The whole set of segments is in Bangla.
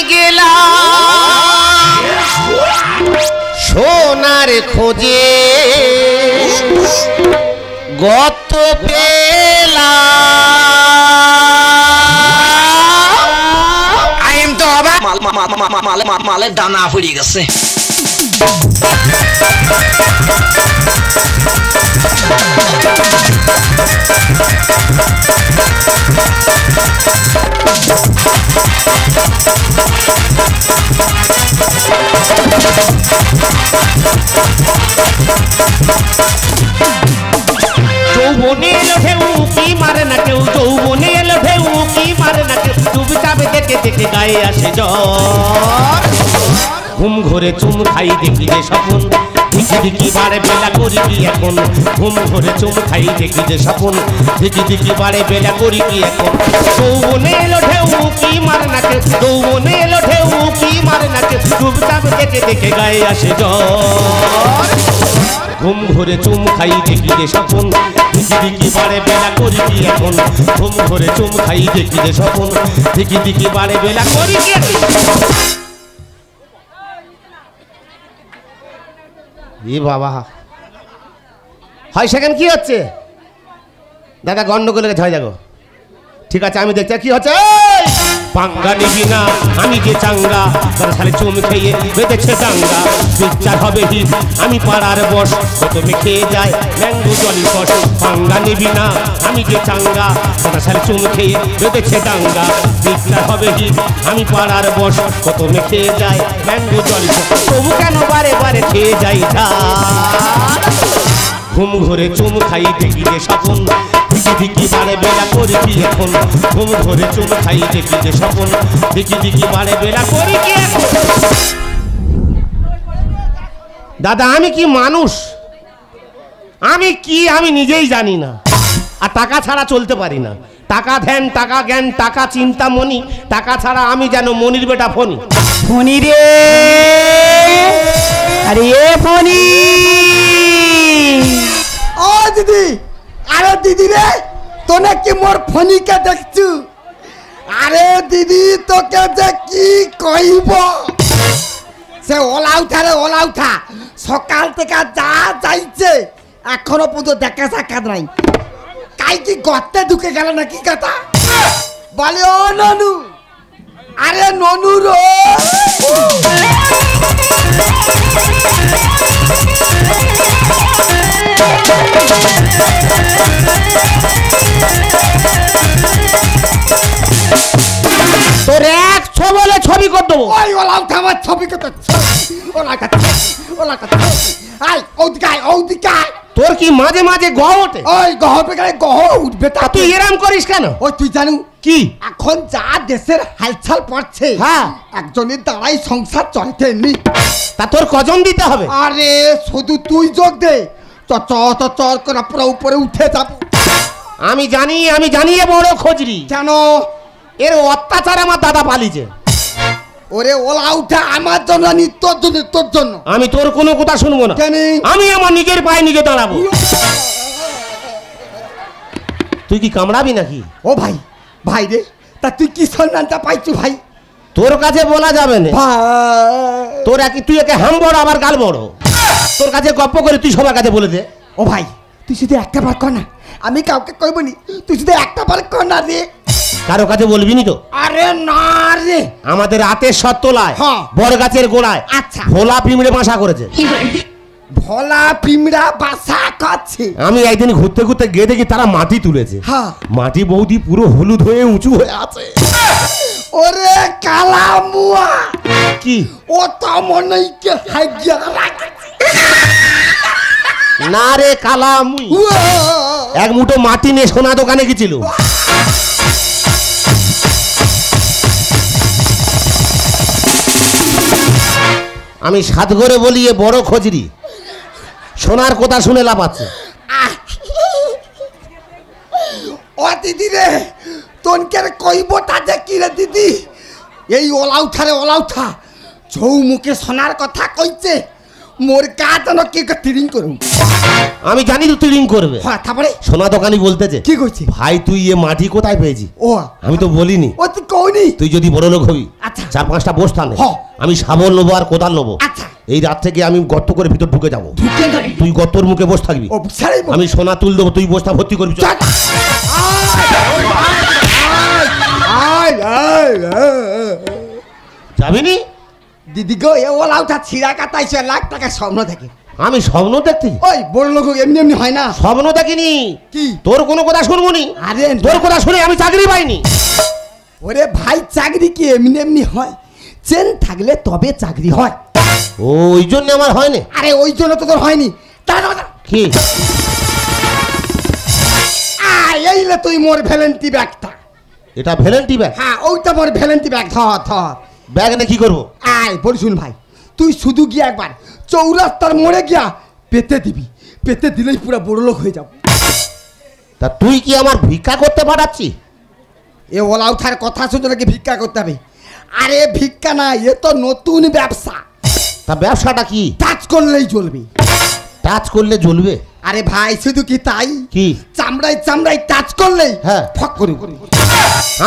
গেলাম সোনার খোঁজে গত পেলাম আইম তো অবাক মালের দানা ফুরিয়ে গেছে যৌবনে এলো ঢেউ কি মারে না কেউ যৌবনে এলো ঢেউ কি মারে না কেউ চুপচাপ দেখে দেখে গায়ে আসে জ্বর ঘুম ঘরে চুম খাই দেখি যে স্বপন দেখি দেখি বারে বেলা করি কি এখন ঘুম ঘরে চুম খাই দেখি যে স্বপন দেখি দেখি বারে বেলা করি কি এখন যৌবনে এলো ঢেউ কি মারে না কেউ যৌবনে এলো ঢেউ কি মারে না কেউ চুপচাপ দেখে দেখে গায়ে আসে জ্বর ঘুম ঘরে চুম খাই দেখি যে স্বপন দেখি দেখি বারে বেলা করি কি এখন ঘুম ঘরে চুম খাই দেখি যে স্বপন দেখি দেখি বারে বেলা করি কি বাবা হয় সেখানে কি হচ্ছে দাদা গন্ডগোল লেগে ঝয় যাবো ঠিক আছে আমি দেখতে কি হচ্ছে পাঙ্গা নিবি না আমি যে চাঙ্গা তোর খালি চুম খেয়ে বেঁধেছে ডাঙ্গা বিচার হবে হিট আমি পাড়ার বস প্রথমে খেয়ে যায় ম্যাঙ্গো জলি কষ পাঙ্গা নিবি না আমি যে চাঙ্গা তোর খালি চুম খেয়ে বেঁধেছে ডাঙ্গা বিচার হবে হিট আমি পাড়ার বস প্রথমে খেয়ে যায় ম্যাঙ্গো জলি কষ তবু কেন বারে বারে খেয়ে যাই ঘুম ঘরে চুম খাই দেখি যে স্বপন দেখি দেখি বারে বেলা করি কি এখন ঘুম ঘরে চুম খাই দেখি যে স্বপন দেখি দেখি বারে বেলা করি কি এখন দাদা আমি কি মানুষ আমি কি আমি নিজেই জানি না আর টাকা ছাড়া চলতে পারি না টাকা ধ্যান টাকা জ্ঞান টাকা চিন্তা মনি টাকা ছাড়া আমি যেন মনির বেটা ফনি ফনি রে আরে এ ফনি ও দিদি আরে দিদি রে তোনে কি মোর ফনিকে দেখছু আরে দিদি তোকে যে কি কইব সে ওলা উঠা সকাল থেকে যা যাইছে এখনো পর্যন্ত দেখা সাক্ষাৎ নাই কাই কি গর্তে ঢুকে গেল নাকি কথা বলে ও ননু আরে ননু রো তোর এক বলে ছবি কর দেবো ওই ওলা উঠা আমার ছবি কত ওলা আই ওদিকে তোর কি মাঝে মাঝে গহ ওঠে ওই গহ বেকারে গহ উঠবে তা তুই এরাম করিস কেন ওই তুই জানু কি এখন যা দেশের হালচাল পড়ছে হ্যাঁ একজনের দ্বারাই সংসার চলতে নি তা তোর কজন দিতে হবে আরে শুধু তুই যোগ দে চর করে পুরো উপরে উঠে যাব আমি জানি এ বড় খোঁজরি কেন এর অত্যাচার আমার দাদা পালিছে ওরে ওলা উঠা আমার জন্য নি তোর জন্য আমি তোর কোনো কথা শুনবো না কেন আমি আমার নিজের পায়ে নিজে দাঁড়াবো তুই কি কামড়াবি নাকি ও ভাই রে তা তুই কি সন্ধানটা পাইছু ভাই তোর কাছে বলা যাবে না তোর তুই একে হাম বড় আবার গাল বড় তোর কাছে গপ্প করে তুই সবার কাছে বলে দে ও ভাই তুই শুধু একটা বার কর না আমি কাউকে কইবনি তুই শুধু একটা বার কর না রে কারো কাছে বলবি নি তো আরে না রে আমাদের রাতের সত্তলায় বড় গাছের গোড়ায় আচ্ছা ভোলা পিমড়ে বাসা করেছে ভোলা পিমড়া বাসা করছে আমি একদিন ঘুরতে ঘুরতে গিয়ে দেখি তারা মাটি তুলেছে মাটি বৌদি পুরো হলুদ হয়ে উঁচু হয়ে আছে ওরে কালা মুয়া কি ও তো মনে কে হাইয়া না রে কালা মুই এক মুঠো মাটি নিয়ে সোনা দোকানে গেছিল আমি সাত ঘরে বলি এ বড় খোঁজরি সোনার কথা শুনে লাভ আছে ও দিদি রে তোনকে কইব তাতে কি রে দিদি এই ওলা উঠা ছৌ মুখে সোনার কথা কইছে মোর গা যেন কি তিরিং করুম। আমি জানি তো তুই রিং করবে। হ্যাঁ তারপরে সোনা দোকানি বলতেছে কি কইছে? ভাই তুই এ মাটি কোথায় পেয়েছি? ও আমি তো বলিনি। ও তুই কইনি? তুই যদি বড় লোক হবি আচ্ছা। 4-5টা বস্তা নে, হ্যাঁ। আমি শাবল নেবো আর কোদাল নেবো। আচ্ছা। এই রাত থেকে আমি গর্ত করে ভিতর ঢুকে যাবো, ঢুকে যাবি? তুই গর্তর মুখে বসে থাকবি, ও ছাড়াই আমি সোনা তুল দেবো, তুই বস্তা ভর্তি করবি। চল। যাবিনি? দিদি গো এ ওলা উঠা ছিড়া কাটাইছে, লাখ টাকা স্বপ্ন থাকে। আমি স্বপ্ন দেখতে? ওই বড় লোক এমনি এমনি হয় না। স্বপ্ন দেখিনি। কি? তোর কোনো কথা শুনবো নি। আরে তোর কথা শুনে আমি চাকরি পাইনি। ওরে ভাই চাকরি কি এমনি এমনি হয়? চেন থাকলে তবে চাকরি হয়। ওই জন্য আমার হয়নি। আরে ওই জন্য তো তোর হয়নি। কি? এইলে তুই মোর ভ্যালেন্টি ব্যাগটা। এটা ভ্যালেন্টি ব্যাগ? হ্যাঁ ওইটা মোর ভ্যালেন্টি ব্যাগ। ধর ধর ব্যাগ না কি করবো? আয় বলি শুন ভাই, তুই শুধু গিয়ে একবার চৌরাস্তার মোড়ে গিয়া পেতে দিবি, পেতে দিলেই পুরো বড় লোক হয়ে যাব। তা তুই কি আমার ভিক্ষা করতে পাঠাচ্ছি? এ ওলা উঠার কথা শুনে নাকি ভিক্ষা করতে হবে? আরে ভিক্ষা না, এ তো নতুন ব্যবসা। তা ব্যবসাটা কি? টাচ করলেই চলবে। টাচ করলে জ্বলবে? আরে ভাই শুধু কি তাই, কি? চামড়ায় চামড়ায় টাচ করলেই হ্যাঁ ফক করে।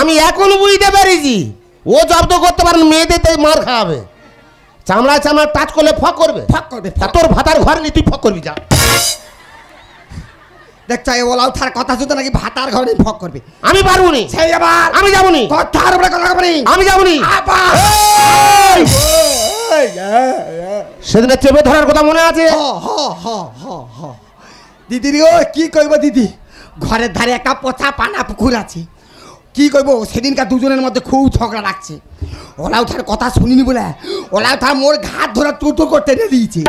আমি এখন বুঝতে পেরেছি ও জব্দ করতে পারেন, মেয়েদের মার খাওয়াবে। চামড়ায় চামড়া টাচ করলে ফক করবে? ফক করবে। তা তোর ভাতার ঘর নিয়ে তুই ফক করবি, যা। দেখছ এ ওলা উঠার কথা শুনে নাকি ভাতার ঘরে ফক করবে। আমি পারবো নি। সেই আবার আমি যাবো নি। কথার উপরে কথা বলি। আমি যাবো নি। আবার সেদিনে চেপে ধরার কথা মনে আছে? দিদি রে ও কি কইব দিদি, ঘরের ধারে একটা পচা পানা পুকুর আছে। কি কইব, সেদিনকার দুজনের মধ্যে খুব ঝগড়া লাগছে। ওলা উঠার কথা শুনিনি বলে ওলা উঠা মোর ঘাট ধরে টুটো করতে দিয়েছে।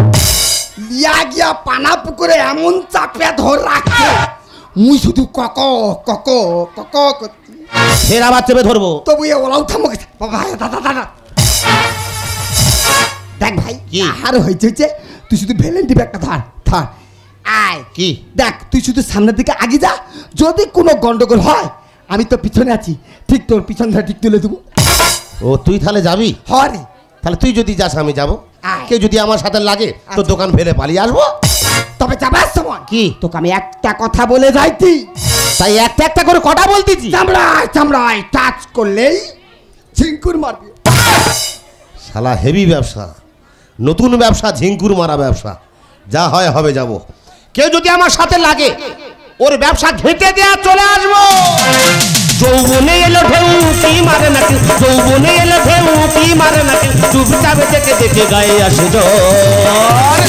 লিয়া গিয়া পানা পুকুরে এমন চাপে ধর রাখছে, মুই শুধু কক কক কক করছি। ফের আবার চেপে ধরবো। তবু এ ওলা উঠা মুখে বাবা দাদা দাদা। দেখ ভাই আর হয়েছে তুই শুধু ভ্যালেন্টি ব্যাগটা ধর ধর। আয় কি? দেখ তুই শুধু সামনের দিকে আগে যা, যদি কোনো গন্ডগোল হয় আমি তো পিছনে আছি, ঠিক তোর পিছন ধরে ঠিক তুলে দেবো। ও তুই তাহলে যাবি? হরে তাহলে তুই যদি যাস আমি যাবো। কেউ যদি আমার সাথে লাগে তোর দোকান ফেলে পালিয়ে আসবো। তবে যাবার সময় কি তোকে আমি একটা কথা বলে যাইতি, তাই একটা একটা করে কটা বলতেছি। চামড়ায় চামড়ায় টাচ করলেই ঝিঙ্কুর মারবি। শালা হেভি ব্যবসা, নতুন ব্যবসা, ঝিঙ্কুর মারা ব্যবসা। যা হয় হবে, যাব। কেউ যদি আমার সাথে লাগে ওর ব্যবসা ঘেঁটে দেয়া চলে আসবো। যৌবনে এলো ঢেউ কি মারে নাকি, যৌবনে এলো ঢেউ কি মারে নাকি, চুপচাপে দেখে দেখে গায়ে আসে জ্বর।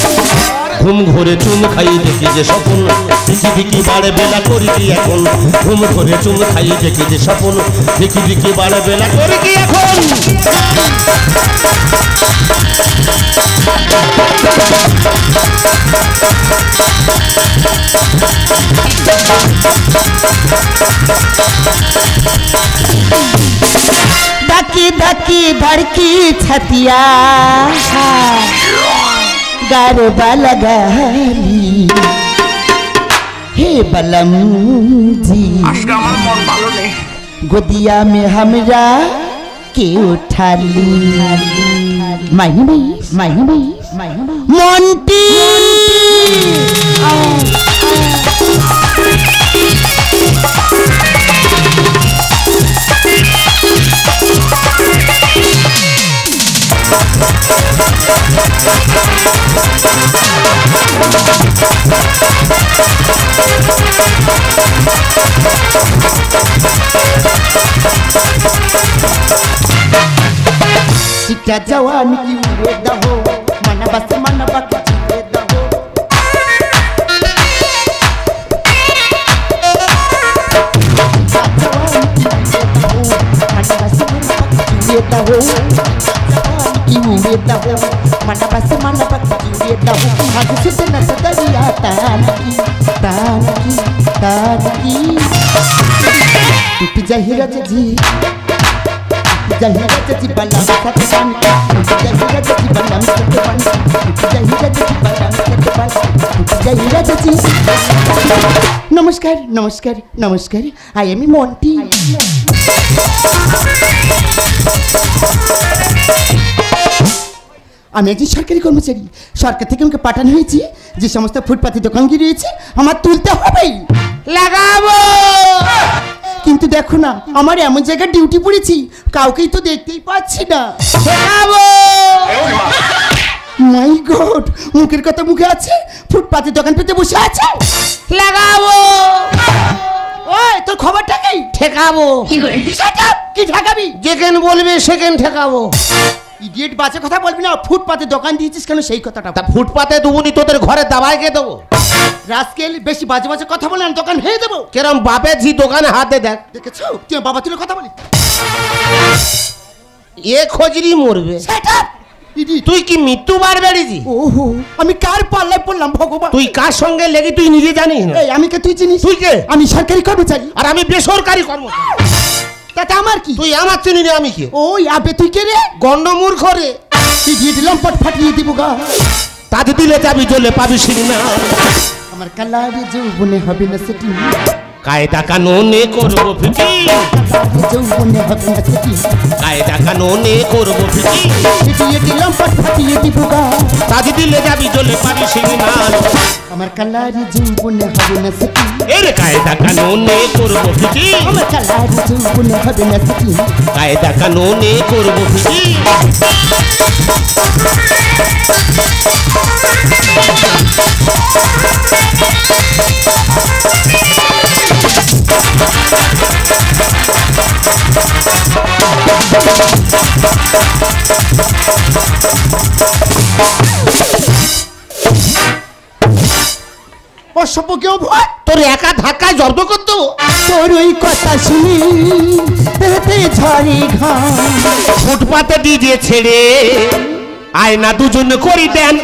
ঘুম ঘরে চুম খাই দেখি যে স্বপ্ন, দেখি দেখি বাড়ে বেলা করি কি এখন। ঘুম ঘরে চুম খাই দেখি যে স্বপ্ন, দেখি দেখি বাড়ে বেলা করি কি এখন। धकी धकी धड़की छतिया गरबा लगाली हे बलम जी, गोदिया में हमरा के उठाली माही मोंटी चिट्टा जवानी की उड़ेदा हो, मन बस मन बक चिड़ेदा हो। की उड़ेदा हो, मन बस मन बक चिड़ेदा हो। आज से न सदरिया तान की टूट जहिरा जी, जहिरा जी बलम सतबन, जहिरा जी बलम सतबन, जहिरा जी बलम सतबन, जहिरा जी। नमस्कार नमस्कार नमस्कार, आई एम मोंटी। আমি একজন সরকারি কর্মচারী, সরকার থেকে আমাকে পাঠানো হয়েছে যে সমস্ত ফুটপাতি দোকানগুলি রয়েছে আমার তুলতে হবেই। লাগাবো। কিন্তু দেখো না, আমার এমন জায়গায় ডিউটি পড়েছি, কাউকেই তো দেখতেই পাচ্ছি না। ঠেকাবো। মাই গড, মুখের কথা মুখে আছে, ফুটপাতি দোকান পেতে বসে আছে। লাগাবো। ওই তোর খবরটা কি? ঠেকাবো। Shut up! কি ঠেকাবি? যেখানে বলবে সেখানে ঠেকাবো। ইডিয়েট, বাজে কথা বলবি না। ফুটপাতে দোকান দিয়েছিস কেন সেই কথাটা? তা ফুটপাতে দুবুনি তোদের ঘরে দাবায় কে দেবো? রাস্কেল, বেশি বাজে বাজে কথা বলে না দোকান ভেঙে দেবো। কেরম বাপে ঝি দোকানে হাতে দেখ। দেখেছো তুই বাবা তুলে কথা বলি? এ খোঁজরি মরবে। Shut up! ইডিয়েট। তুই কি মৃত্যুবার বেড়েছি? ওহো, আমি কার পাল্লায় পড়লাম ভগবান? তুই কার সঙ্গে লেগে তুই নিজে জানিস না? এই আমি কে তুই চিনিস? তুই কে? আমি সরকারি কর্মচারী। আর আমি বেসরকারি কর্মচারী। তাতে আমার কি? তুই আমার চিনি রে, আমি কে? ওই আবে তুই কে রে? গন্ডমূর্খ রে। ইডিয়েট, লম্পট ফাটিয়ে দিব গা। তাতে দিলে যাবি চলে পাবি সিগনা। আমার কালারে যৌবনে হবে না সেটি, কায়দা কানুনে করবো ফিটি। যৌবনে হবে না সেটি, কায়দা কানুনে করবো ফিটি। ইডিয়েট, লম্পট ফাটিয়ে দিব গা। তাতে দিলে যাবি চলে পাবি সিগনা। আমার কালারে যৌবনে হবে না সেটি, এর কায়দা কানুনে করবো ফিটি। আমার কালারে যৌবনে হবে না সেটি। কায়দা কানুনে করবো ফিটি। অসভ্য কেউ ভয়। তোর একা ধাক্কায় জব্দ করতো। তোর ওই কথা শুনি এতে ঝরে ঘাম। ফুটপাতে ডিজে ছেড়ে আয়না দুজন করি দেন।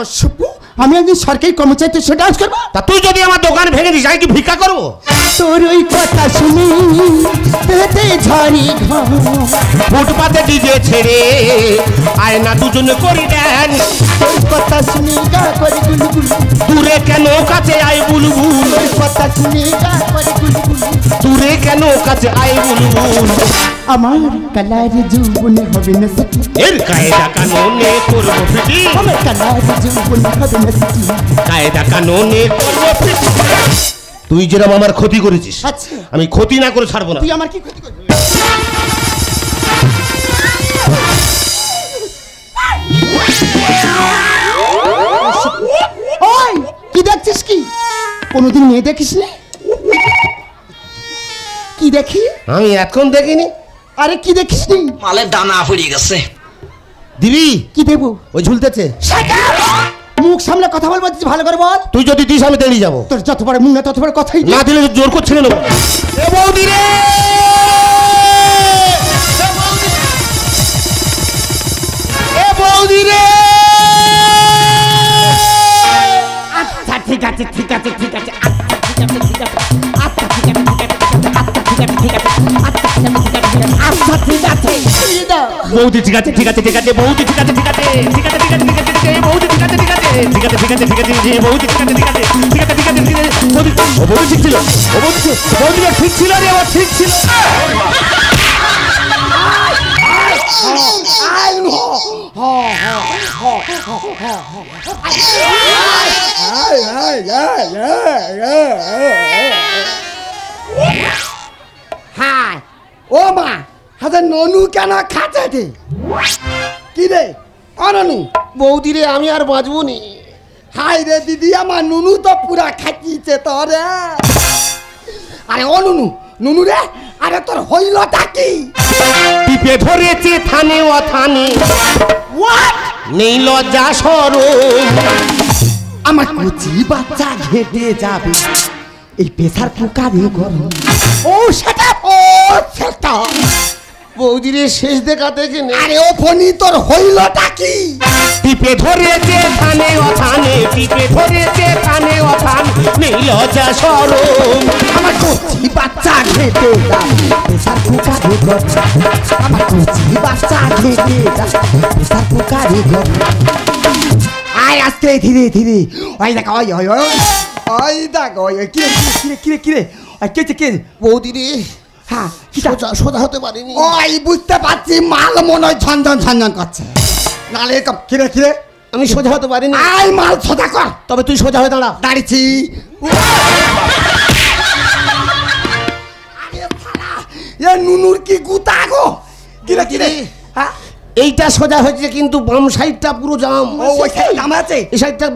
অসভ্য, আমি একদিন সরকারি কর্মচারী, তো সেটা আজ করবো? তা তুই যদি আমার দোকান ভেঙে দিস আমি কি ভিক্ষা করবো? তোর ওই কথা শুনি এতে ঝরে ঘাম। ফুটপাতে ডিজে ছেড়ে আয়না দুজন করি দেন। তোর কথা শুনি গা করে গুলগুল, দূরে কেন কাছে আয় বুলবুল। তোর কথা শুনি গা করে গুলগুল। দূরে কেন কাছে আয় বুলবুল। আমার কালারে যৌবনে হবে না সেটি, এর কায়দা কানুনে করবো ফিটি। আমার কালারে যৌবনে হবে না সেটি। কায়দা কানুনে করবো ফিটি। তুই যেরকম আমার ক্ষতি করেছিস, আচ্ছা, আমি ক্ষতি না করে ছাড়বো না। তুই আমার কি ক্ষতি করবি? ওই কি দেখছিস? কি কোনোদিন মেয়ে দেখিস নি? কি দেখি? আমি এখন দেখিনি। আরে কি দেখিস নি? মালের দানা ফুরিয়ে গেছে। দিবি? কি দেবো? ওই ঝুলতেছে। মুখ সামলে কথা বলবো, ভালো করে বল। তুই যদি দিস আমি তেড়ি যাবো। তোর যত বড় মুখ না তত বড় কথাই না দিলে জোর করে ছেড়ে নেবো। এ বৌদি রে! এ বৌদি রে! আচ্ছা ঠিক আছে, ঠিক আছে, ঠিক আছে, আচ্ছা ঠিক আছে, ঠিক আছে, আচ্ছা ঠিক আছে, ঠিক আছে, আচ্ছা ঠিক আছে, ঠিক আছে, আচ্ছা ঠিক আছে, ঠিক আছে, আচ্ছা ঠিক আছে। দিয়ে দাও। বৌদি ঠিক আছে, ঠিক আছে, ঠিক আছে, বৌদি ঠিক আছে, ঠিক আছে, ঠিক আছে, ঠিক আছে, ঠিক আছে, ঠিক আছে, বৌদি ঠিক আছে, ঠিক আছে, ঠিক আছে, ঠিক আছে, ঠিক আছে, বৌদি ঠিক আছে, ঠিক আছে, ঠিক আছে, ঠিক আছে, ঠিক আছে, বৌদি, ও বৌদি ঠিক ছিল, ও বৌদি, বৌদিটা ঠিক ছিল রে, ও ঠিক ছিল। হাই ও মা, হাজার ননু কেন খাচ্ছে রে? কি রে অননু? বৌদি রে, আমি আর বাঁচবো নি। হাই রে দিদি, আমার নুনু তো পুরা খাইছে তোরে। আরে ও নুনু, নুনু রে, আরে তোর হইলটা কি? টিপে ধরেছে থানে ও থানে, হোয়াট? নেই লজ্জা সরম। আমার কচি বাচ্চা ঘেটে যাবে এই পেশার কুকারে গরম। ও সেটা, ও সেটা। বৌদি রে, শেষ দেখা দেখে নে। আরে ও ফনি, তোর হইলটা কি? টিপে ধরেছে থানে ও থানে, টিপে ধরেছে থানে ও থানে, নেই লজ্জা সরম। আমার কচি বাচ্চা ঘেটে যাবে পেশার কুকারে গরম। আমার কচি বাচ্চা ঘেটে যাবে পেশার কুকারে গরম। আয় আস্তে ধীরে ধীরে। ওই দেখ, ওই ওই ওই ওই দেখ, ওই কিরে কিরে কিরে কিরে, কে কে? বৌদি রে, হ্যাঁ সোজা হতে পারিনি। ওই বুঝতে পারছি মাল মনে হয় ঝনঝন ঝনঝন করছে, নালে এরকম কিরে কিরে আমি সোজা হতে পারিনি। আই মাল সোজা কর। তবে তুই সোজা হয়ে দাঁড়া। দাঁড়িয়েছি। আরে শালা, এ নুনুর কি গুতা গো। কিরে কিরে হ্যাঁ এইটা সোজা হয়েছে কিন্তু বাম সাইডটা পুরো জাম। ও ওই সাইড জাম আছে, এই সাইডটা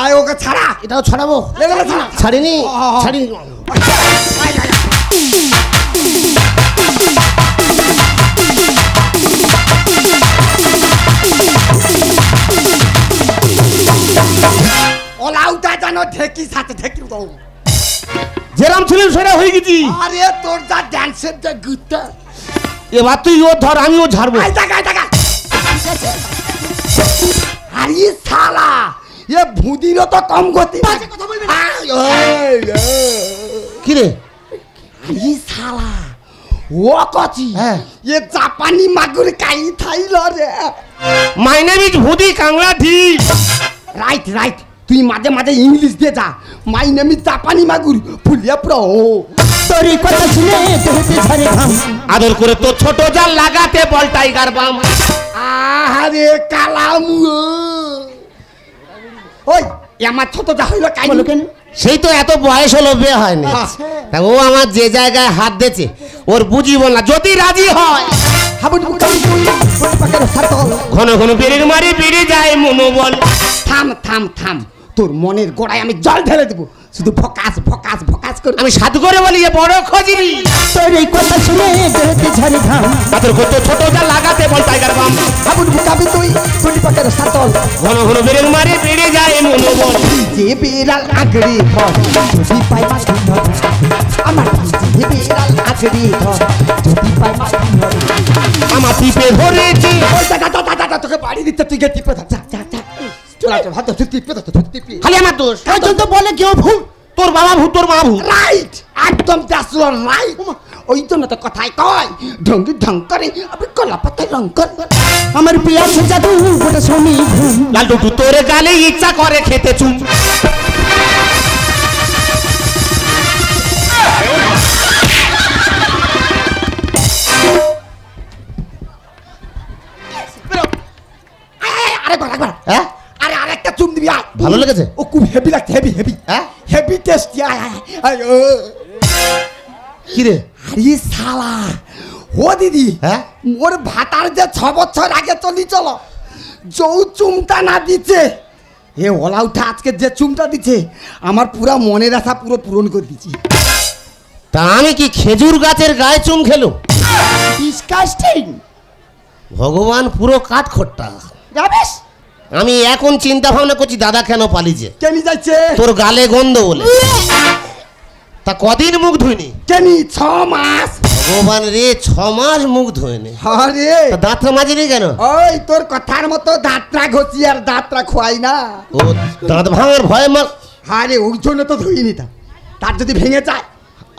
আয় ওকে ছাড়া। এটাও ছাড়াবো। এগুলো ছাড়া। ছাড়িনি ও। ছাড়িনি। আয়, আয়, আয়। ওলাউটা জানো ঢেকি সাথে ঢেকি দাও। যেরাম ছিলাম সেটা হয়ে গেছি। আরে তোর যা ড্যান্সের যে গুতা। এবার তুই ও ধর, আমিও ঝাড়বো। আয় টাকা টাকা। আরে শালা, এ ভুদিরও তো কম গতি। বাজে কথা বলবি না। কি রে? আরে শালা, ও কচি। হ্যাঁ। এ জাপানি মাগুর কাই থাইল রে। মাই নেম ইজ ভুদি কাংলা ঢি। রাইট রাইট, তুই মাঝে মাঝে ইংলিশ দিয়ে যা। মাই নেম ইজ জাপানি মাগুর ফুলিয়া প্রো। তোর কথা শুনে তোরতে ঝরে ঘাম। আদর করে তো ছোট জাল লাগাতে বল টাইগার বাম। আরে কালামু, ওই আমার ছোট যা হইল কাই বলো কেন? সেই তো এত বয়স হলো, বিয়ে হয়নি। তা ও আমার যে জায়গায় হাত দিয়েছে ওর বুঝিব না, যদি রাজি হয়। হাবুডু কাই তুই কোন পাকের সাতল। ঘন ঘন বেরিয়ে মারি বেড়ে যায় মনোবল। থাম থাম থাম, তোর মনের গোড়ায় আমি জল ঢেলে দেবো, শুধু ফকাস ফকাস ফকাস করে। আমি সাধু করে বলি এ বড় খজিরি। তোর এই কথা শুনে তোরতে ঝরে ঘাম। আদর করে তো ছোট জাল লাগাতে বল টাইগার বাম। হাবুডু কাবি তুই কোন পাকের সাতল। ঘন ঘন বেরিয়ে মারি বেড়ে যায় মনোবল। যে বিড়াল আগড়ি ধর, যদি পাই মাটি ধর। আমার যে বিড়াল আগড়ি ধর, যদি পাই মাটি ধর। আমার টিপে ধরেছি। ওই দাদা দাদা দাদা, তোকে বাড়ি দিতে তুই গে টিপে ধর। যা যা যা, চলা চল ভাত তুই টিপে ধর, তুই টিপে। খালি আমার দোষ। ওই জন্য তো বলে কেউ ভুল। তোর বাবা ভূত, তোর মা ভূত। রাইট, একদম দ্যাটস রাইট। ওই জন্য তো কথাই কয় ঢঙ্গি ঢং করে আমি কলা পাতায় রং কর। আমার পিয়া সে জাদু গোটা শুনি ঘুম। লালটু তু তোর গালে ইচ্ছা করে খেতে চুম। আরেকবার আরেকবার। হ্যাঁ আরে আরেকটা চুম দিবি। আয়। ভালো লেগেছে? ও খুব হেভি লাগছে, হেভি হেভি। হ্যাঁ হেভি টেস্টি। আয় আয় আয়। কি রে? আরে শালা, ও দিদি, হ্যাঁ মোর ভাতার যে 6 বছর আগে চলি চলো, যৌ চুমটা না দিচ্ছে, এ ওলা উঠা আজকে যে চুমটা দিচ্ছে আমার পুরা মনের আশা পুরো পূরণ করে দিচ্ছি। তা আমি কি খেজুর গাছের গায়ে চুম খেলো? ডিসকাস্টিং। ভগবান পুরো কাঠ খোট্টা। যাবেস আমি এখন চিন্তা ভাবনা করছি দাদা কেন পালিছে। কেনি যাচ্ছে? তোর গালে গন্ধ বলে। তা কদিন মুখ ধুইনি? কেনি 6 মাস। ভগবান রে, 6 মাস মুখ ধুইনি। আরে তা দাঁতটা মাজিনি কেন? ওই তোর কথার মতো দাঁতরা ঘষি আর দাঁতরা খোয়াই না। ও দাঁত ভাঙার ভয়ে মা। আরে ওই জন্য তো ধুইনি। তার যদি ভেঙে যায়।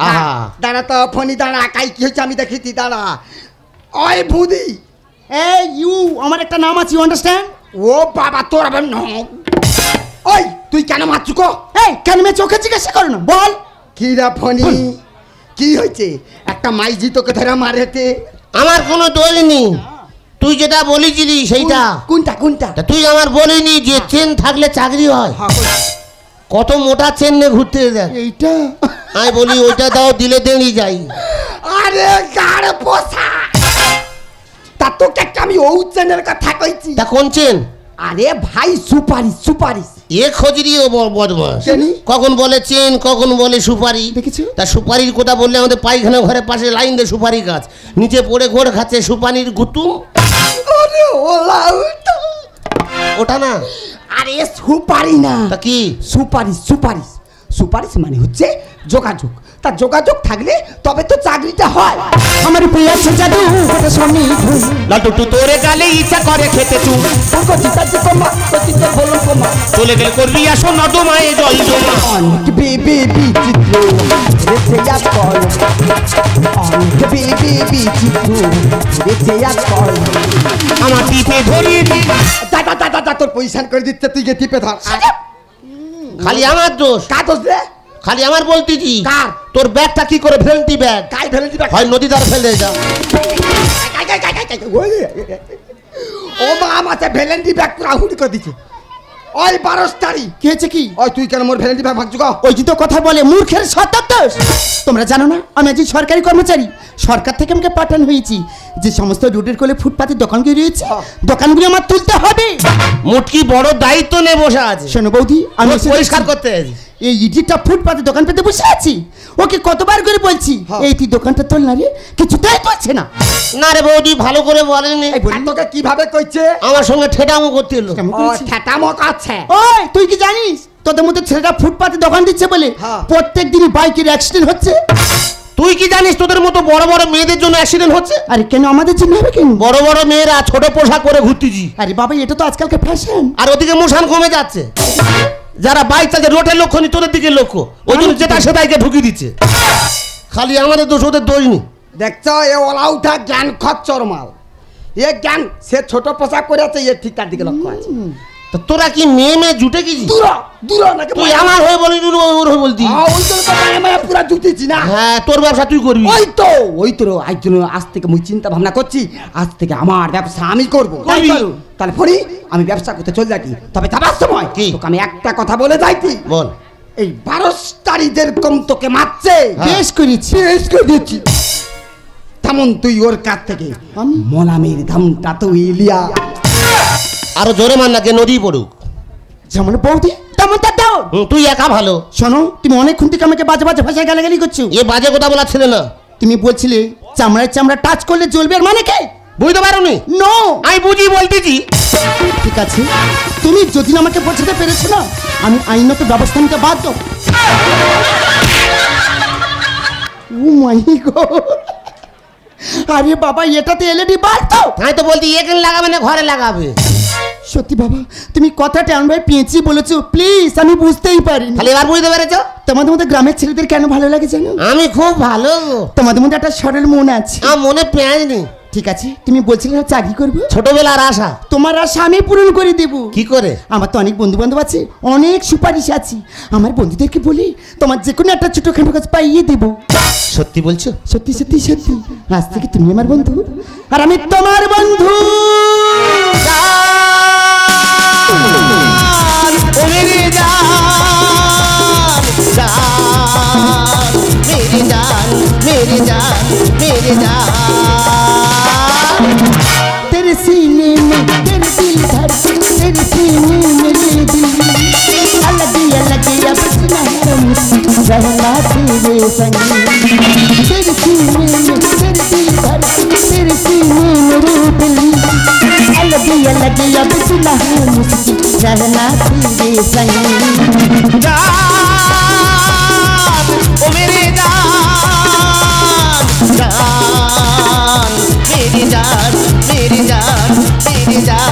আহা। দাঁড়া তো ফোনি দাঁড়া, কাই কি হয়েছে আমি দেখিতি। দাঁড়া। ওই বুদি, এই ইউ, আমার একটা নাম আছে, ইউ আন্ডারস্ট্যান্ড? ও বাবা তোর আবার নাম। ওই তুই কেন মারছু কো? এই কেন মেয়ে চোখে জিজ্ঞাসা করো না, বল। কি রে ফোনি, কি হয়েছে? একটা মাইজি তোকে ধরে মারেতে। আমার কোনো দোষ নেই, তুই যেটা বলেছিলি সেইটা। কোনটা কোনটা? তা তুই আমার বলিনি যে চেন থাকলে চাকরি হয়। কত মোটা চেন নিয়ে ঘুরতে দেখ। এইটা আমি বলি ওইটা দাও, দিলে দেড়ি যাই। আরে গাড় পোষা, তা তোকে আমি ও চেনের কথা কইছি। তা কোন চেন? আরে ভাই সুপারিশ সুপারিশ। এ খজরি ও বদমাস। জানি। কখন বলে চেন, কখন বলে সুপারি। দেখেছো? তা সুপারির কথা বললে আমাদের পায়খানা ঘরের পাশে লাইন দিয়ে সুপারি গাছ, নিচে পড়ে ঘোর খাচ্ছে সুপারির গুতুম। আরে ওলা উঠো। ওটা না। আরে সুপারি না, তা কি? সুপারিশ সুপারিশ। সুপারিশ মানে হচ্ছে যোগাযোগ। তা যোগাযোগ থাকলে তবে তো চাকরিটা হয়। আমার পিয়া সে জাদু গোটা শুনি ঘুম। লালটু তু তোর গালে ইচ্ছা করে খেতে চুম। কচি কাচি কমা, কচি তোর বলুন কমা। চলে গেলে করবি আসো নর্দমায় জল জমা। অনেক বেবি বিচিত্র রেছে আজ কল, অনেক বেবি বিচিত্র রেছে আজ কল। আমার টিপে ধরিয়ে দি। দাদা দাদা দাদা তোর পজিশন করে দিচ্ছে, তুই গে টিপে ধর। খালি আমার দোষ। কাজ রে খালি আমার বলতেছি কার? তোর ব্যাগটা কি করে ভেলতি ব্যাগ কাই ফেলে দিবা হয় নদী ধারে ফেলে যা ও মা আমাকে ভ্যালেন্টি ব্যাগ পুরা হুড়ি করে দিচ্ছে ওই 12 তারিখ কি হয়েছে কি? ওই তুই কেন মোর ভ্যালেন্টি ব্যাগ ভাগছু গো? ওই যে তো কথা বলে মূর্খের সতত। তোমরা জানো না আমি আজ সরকারি কর্মচারী, সরকার থেকে আমাকে পাঠানো হয়েছি যে সমস্ত রোডের কোলে ফুটপাতের দোকানগুলো রয়েছে দোকানগুলো আমার তুলতে হবে। মুটকি বড় দায়িত্ব নিয়ে বসে আছে শোনো বৌদি, আমি এসে পরিষ্কার দেখছি, করতে আছি এই ইডিটা ফুটপাতে দোকান পেতে বসে আছি। ওকে কতবার করে বলছি এই তুই দোকানটা তোল না রে, কিছুতেই তুলছে না। না রে বৌদি ভালো করে বলেনি এই বলি তোকে কিভাবে কইছে? আমার সঙ্গে ঠেটামো করতে এলো কেমন ও করেছি? ঠেটামো কাছে ওই তুই কি জানিস তোদের মধ্যে ছেলেটা ফুটপাতে দোকান দিচ্ছে বলে হ্যাঁ। প্রত্যেক দিনই বাইকের অ্যাক্সিডেন্ট হচ্ছে। তুই কি জানিস তোদের মতো বড় বড় মেয়েদের জন্য অ্যাক্সিডেন্ট হচ্ছে? আরে কেন আমাদের জন্য হবে কেন? বড় বড় মেয়েরা ছোট পোশাক পরে ঘুরতেছি আরে বাবা এটা তো আজকালকার ফ্যাশন। আর ওদিকে মোশান কমে যাচ্ছে। যারা বাইক চালাচ্ছে রোডের লক্ষ্য নি তোদের দিকে লক্ষ্য, ওই জন্য যেটা সেটাইকে ঢুকিয়ে দিচ্ছে। খালি আমাদের দোষ, ওদের দোষ নি। দেখছ এ ওলা উঠা জ্ঞান খচ্চর মাল। এ জ্ঞান সে ছোট পোশাক করে আছে, এ ঠিক তার দিকে লক্ষ্য আছে। তা তোরা কি মেয়ে মেয়ে জুটে গেছিস? দূর দূর নাকি তুই আমার হয়ে বলি ওর হয়ে বলতি। ওই তো মায়া পুরা জুতেছি না। হ্যাঁ তোর ব্যবসা তুই করবি। ওই তো আজ জন্য আজ থেকে মুই চিন্তা ভাবনা করছি, আজ থেকে আমার ব্যবসা আমি করবো। করবি? তাহলে ফরি আমি ব্যবসা করতে চলে যাই, তবে যাবার সময় কি? তোকে আমি একটা কথা বলে যাইতি। বল। এই 12 তারিখের কম তোকে মারছে, বেশ করেছি। বেশ করে দিচ্ছি। তেমন তুই ওর কাছ থেকে আমি? মনামের দামটা তুই লিয়া। আরো জোরে মান না, কে নদী পড়ুক। যেমন বৌদি তেমন তার দাও। তুই একা ভালো। শোনো তুমি অনেকক্ষণ থেকে আমাকে বাজে বাজে ভাষায় গালাগালি করছো। এ বাজে কথা বলা ছিল না। তুমি বলছিলে চামড়ায় চামড়া টাচ করলে জ্বলবে, আর মানে কে? বুঝতে পারোনি? নো। আমি বুঝি বলতেছি। ঠিক আছে তুমি যদি না আমাকে বোঝাতে পেরেছো না, আমি আইনত ব্যবস্থা নিতে বাধ্য। ও মাই গড, আরে বাবা এটাতে এলইডি বাল্ব তো। আমি তো বলছি এখানে লাগাবে না ঘরে লাগাবে। সত্যি বাবা তুমি কথাটা এমনভাবে পেঁচিয়ে বলেছো, প্লিজ আমি বুঝতেই পারিনি। তাহলে এবার বুঝতে পেরেছো? তোমাদের মধ্যে গ্রামের ছেলেদের কেন ভালো লাগে জানো? আমি খুব ভালো। তোমাদের মধ্যে একটা সরল মন আছে। আমার মনে পেঁয়াজ নেই। ঠিক আছে তুমি বলছিলে না চাকরি করবো, ছোটবেলার আশা। তোমার আশা আমি পূরণ করে দেবো। কি করে? আমার তো অনেক বন্ধু বান্ধব আছে, অনেক সুপারিশ আছে। আমার বন্ধুদেরকে বলি তোমার যে কোনো একটা ছোটখাটো কাজ পাইয়ে দেবো। সত্যি বলছো? সত্যি সত্যি সত্যি, আজ থেকে তুমি আমার বন্ধু আর আমি তোমার বন্ধু। ও মেরে জান জান, মেরে জান মেরে জান মেরে জান। तेरे सीने में तेरे दिल धड़के, तेरे सीने में तेरे दिल अलग अलग अब सुनहरा मुझसे रहना तेरे संग। तेरे सीने में तेरे दिल धड़के, तेरे सीने में तेरे दिल अलग अलग अब सुनहरा मुझसे रहना तेरे संग। জান ও মেরে জান জান, মেরে জান মেরে জান মেরে জান।